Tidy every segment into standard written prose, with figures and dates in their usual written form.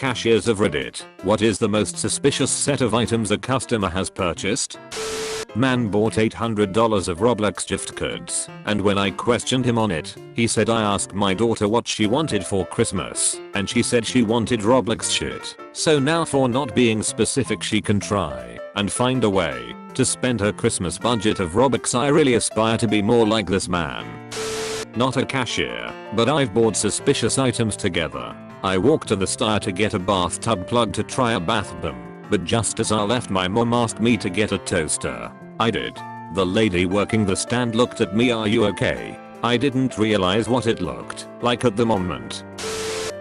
Cashiers of Reddit, what is the most suspicious set of items a customer has purchased? Man bought $800 of Roblox gift cards, and when I questioned him on it, he said I asked my daughter what she wanted for Christmas, and she said she wanted Roblox shit. So now for not being specific she can try and find a way to spend her Christmas budget of Robux. I really aspire to be more like this man. Not a cashier, but I've bought suspicious items together. I walked to the store to get a bathtub plug to try a bath bomb, but just as I left my mom asked me to get a toaster. I did. The lady working the stand looked at me, "Are you okay?" I didn't realize what it looked like at the moment.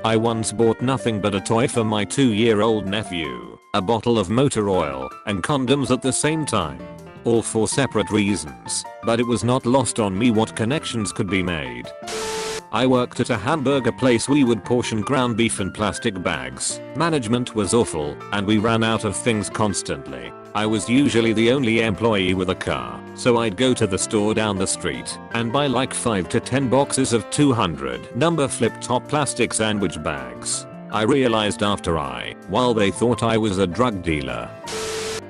I once bought nothing but a toy for my 2-year-old nephew, a bottle of motor oil, and condoms at the same time. All for separate reasons, but it was not lost on me what connections could be made. I worked at a hamburger place. We would portion ground beef in plastic bags. Management was awful, and we ran out of things constantly. I was usually the only employee with a car, so I'd go to the store down the street and buy like 5 to 10 boxes of 200 number flip-top plastic sandwich bags. I realized after while they thought I was a drug dealer.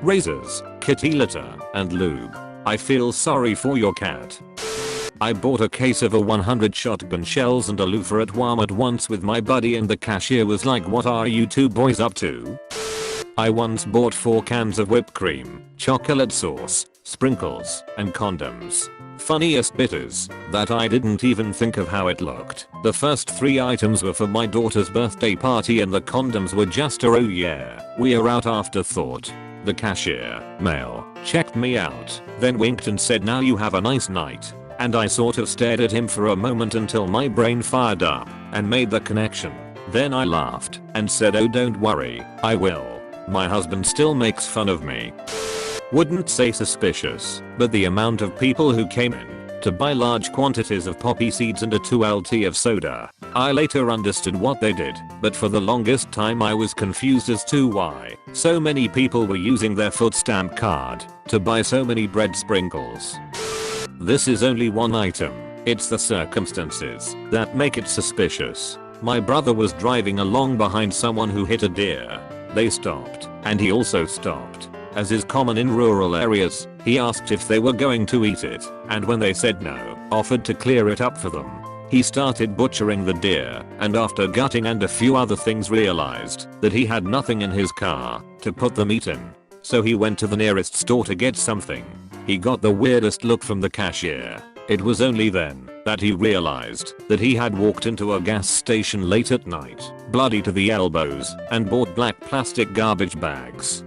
Razors, kitty litter, and lube. I feel sorry for your cat. I bought a case of a 100 shotgun shells and a loofah at Walmart once with my buddy, and the cashier was like, "What are you two boys up to?" I once bought 4 cans of whipped cream, chocolate sauce, sprinkles, and condoms. Funniest bit is that I didn't even think of how it looked. The first 3 items were for my daughter's birthday party, and the condoms were just a "oh yeah, we're out" afterthought. The cashier, male, checked me out, then winked and said, "Now you have a nice night." And I sort of stared at him for a moment until my brain fired up and made the connection. Then I laughed and said, "Oh, don't worry, I will." My husband still makes fun of me. Wouldn't say suspicious, but the amount of people who came in to buy large quantities of poppy seeds and a 2LT of soda. I later understood what they did, but for the longest time I was confused as to why so many people were using their food stamp card to buy so many bread sprinkles. This is only one item. It's the circumstances that make it suspicious. My brother was driving along behind someone who hit a deer. They stopped, and he also stopped. As is common in rural areas, he asked if they were going to eat it, and when they said no, offered to clear it up for them. He started butchering the deer, and after gutting and a few other things realized that he had nothing in his car to put the meat in. So he went to the nearest store to get something. He got the weirdest look from the cashier. It was only then that he realized that he had walked into a gas station late at night, bloody to the elbows, and bought black plastic garbage bags.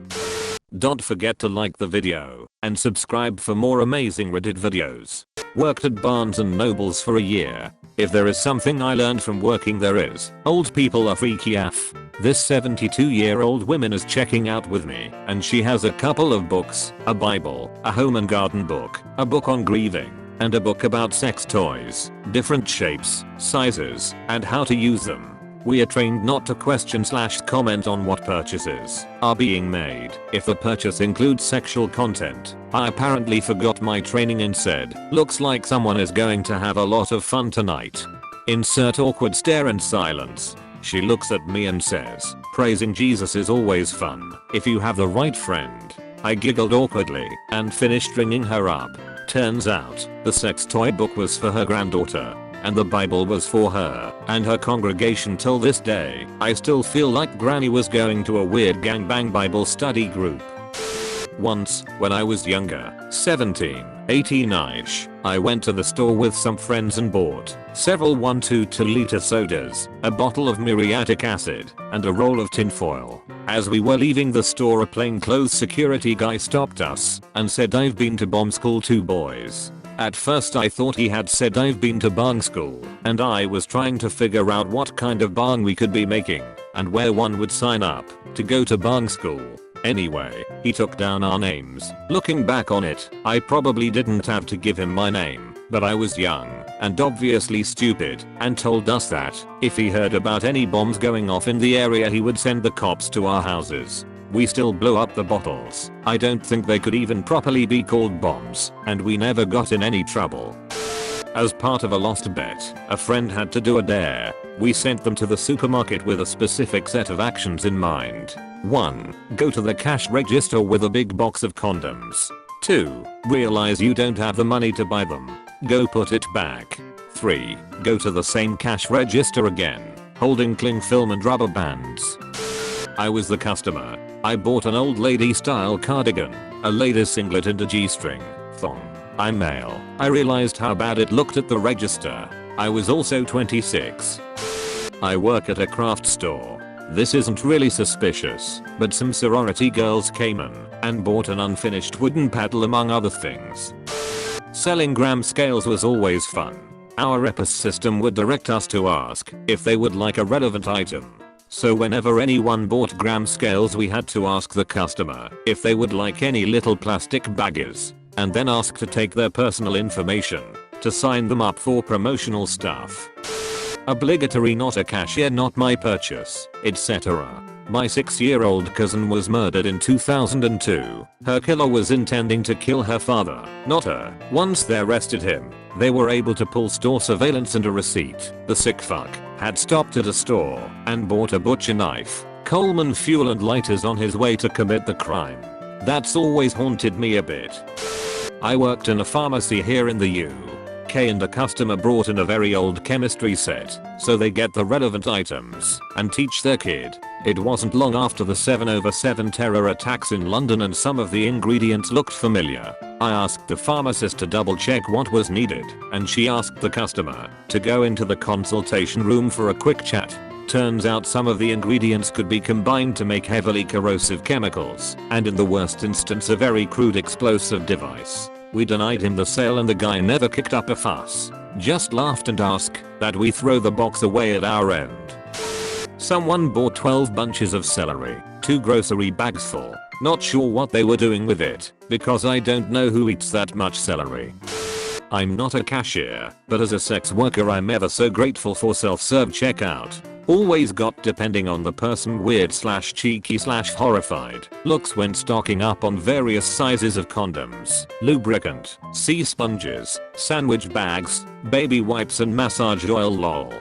Don't forget to like the video and subscribe for more amazing Reddit videos. Worked at Barnes & Nobles for a year. If there is something I learned from working there is, old people are freaky AF. This 72-year-old woman is checking out with me, and she has a couple of books, a Bible, a home and garden book, a book on grieving, and a book about sex toys, different shapes, sizes, and how to use them. We are trained not to question/comment on what purchases are being made if the purchase includes sexual content. I apparently forgot my training and said, "Looks like someone is going to have a lot of fun tonight." Insert awkward stare and silence. She looks at me and says, "Praising Jesus is always fun if you have the right friend." I giggled awkwardly and finished ringing her up. Turns out, the sex toy book was for her granddaughter, and the Bible was for her and her congregation. Till this day, I still feel like Granny was going to a weird gangbang Bible study group. Once, when I was younger, 17, 18-ish, I went to the store with some friends and bought several 1-2-liter sodas, a bottle of muriatic acid, and a roll of tinfoil. As we were leaving the store, a plainclothes security guy stopped us and said, "I've been to bomb school too, boys." At first I thought he had said I've been to bang school, and I was trying to figure out what kind of bang we could be making and where one would sign up to go to bang school. Anyway, he took down our names. Looking back on it, I probably didn't have to give him my name, but I was young and obviously stupid, and told us that if he heard about any bombs going off in the area he would send the cops to our houses. We still blew up the bottles. I don't think they could even properly be called bombs, and we never got in any trouble. As part of a lost bet, a friend had to do a dare. We sent them to the supermarket with a specific set of actions in mind. 1. Go to the cash register with a big box of condoms. 2. Realize you don't have the money to buy them. Go put it back. 3. Go to the same cash register again, holding cling film and rubber bands. I was the customer. I bought an old lady style cardigan, a ladies singlet and a G-string thong. I'm male. I realized how bad it looked at the register. I was also 26. I work at a craft store. This isn't really suspicious, but some sorority girls came in and bought an unfinished wooden paddle among other things. Selling gram scales was always fun. Our EPIS system would direct us to ask if they would like a relevant item. So whenever anyone bought gram scales we had to ask the customer if they would like any little plastic baggies, and then ask to take their personal information to sign them up for promotional stuff. Obligatory, not a cashier, not my purchase, etc. My 6-year-old cousin was murdered in 2002. Her killer was intending to kill her father, not her. Once they arrested him, they were able to pull store surveillance and a receipt. The sick fuck had stopped at a store and bought a butcher knife, Coleman fuel and lighters on his way to commit the crime. That's always haunted me a bit. I worked in a pharmacy here in the UK and a customer brought in a very old chemistry set so they get the relevant items and teach their kid. It wasn't long after the 7/7 terror attacks in London and some of the ingredients looked familiar. I asked the pharmacist to double check what was needed and she asked the customer to go into the consultation room for a quick chat. Turns out some of the ingredients could be combined to make heavily corrosive chemicals and in the worst instance a very crude explosive device. We denied him the sale and the guy never kicked up a fuss. Just laughed and asked that we throw the box away at our end. Someone bought 12 bunches of celery, 2 grocery bags full. Not sure what they were doing with it, because I don't know who eats that much celery. I'm not a cashier, but as a sex worker I'm ever so grateful for self-serve checkout. Always got, depending on the person, weird / cheeky / horrified looks when stocking up on various sizes of condoms, lubricant, sea sponges, sandwich bags, baby wipes and massage oil. Lol.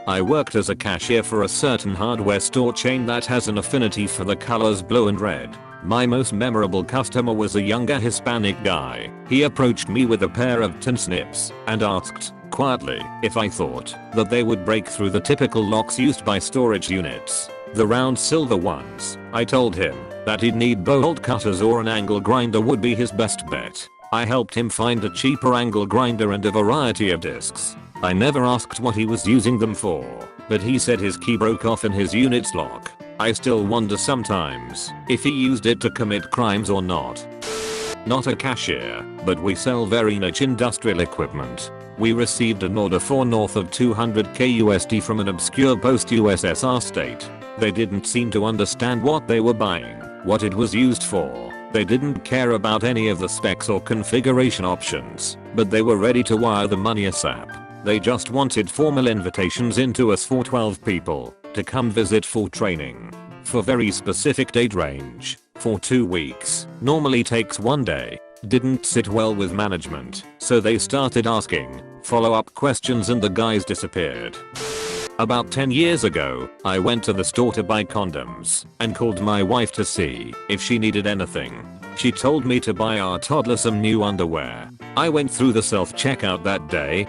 I worked as a cashier for a certain hardware store chain that has an affinity for the colors blue and red. My most memorable customer was a younger Hispanic guy. He approached me with a pair of tin snips and asked, quietly, if I thought that they would break through the typical locks used by storage units, the round silver ones. I told him that he'd need bolt cutters or an angle grinder would be his best bet. I helped him find a cheaper angle grinder and a variety of discs. I never asked what he was using them for, but he said his key broke off in his unit's lock. I still wonder sometimes if he used it to commit crimes or not. Not a cashier, but we sell very niche industrial equipment. We received an order for north of 200k USD from an obscure post-USSR state. They didn't seem to understand what they were buying, what it was used for. They didn't care about any of the specs or configuration options, but they were ready to wire the money ASAP. They just wanted formal invitations into us for 12 people to come visit for training. For very specific date range, for 2 weeks, normally takes 1 day. Didn't sit well with management, so they started asking follow-up questions and the guys disappeared. About 10 years ago, I went to the store to buy condoms and called my wife to see if she needed anything. She told me to buy our toddler some new underwear. I went through the self-checkout that day.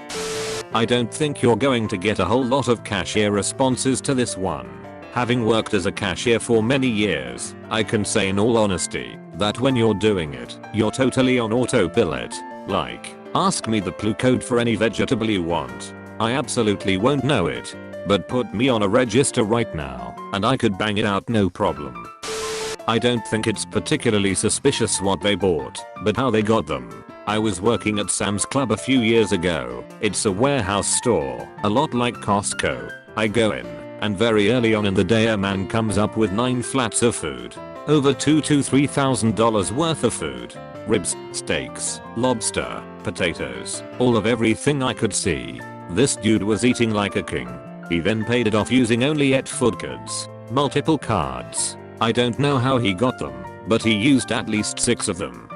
I don't think you're going to get a whole lot of cashier responses to this one. Having worked as a cashier for many years, I can say in all honesty that when you're doing it, you're totally on autopilot. Like, ask me the clue code for any vegetable you want. I absolutely won't know it. But put me on a register right now, and I could bang it out no problem. I don't think it's particularly suspicious what they bought, but how they got them. I was working at Sam's Club a few years ago. It's a warehouse store, a lot like Costco. I go in, and very early on in the day a man comes up with 9 flats of food. Over $2,000 to $3,000 worth of food. Ribs, steaks, lobster, potatoes, all of everything I could see. This dude was eating like a king. He then paid it off using only 8 food cards, multiple cards. I don't know how he got them, but he used at least 6 of them.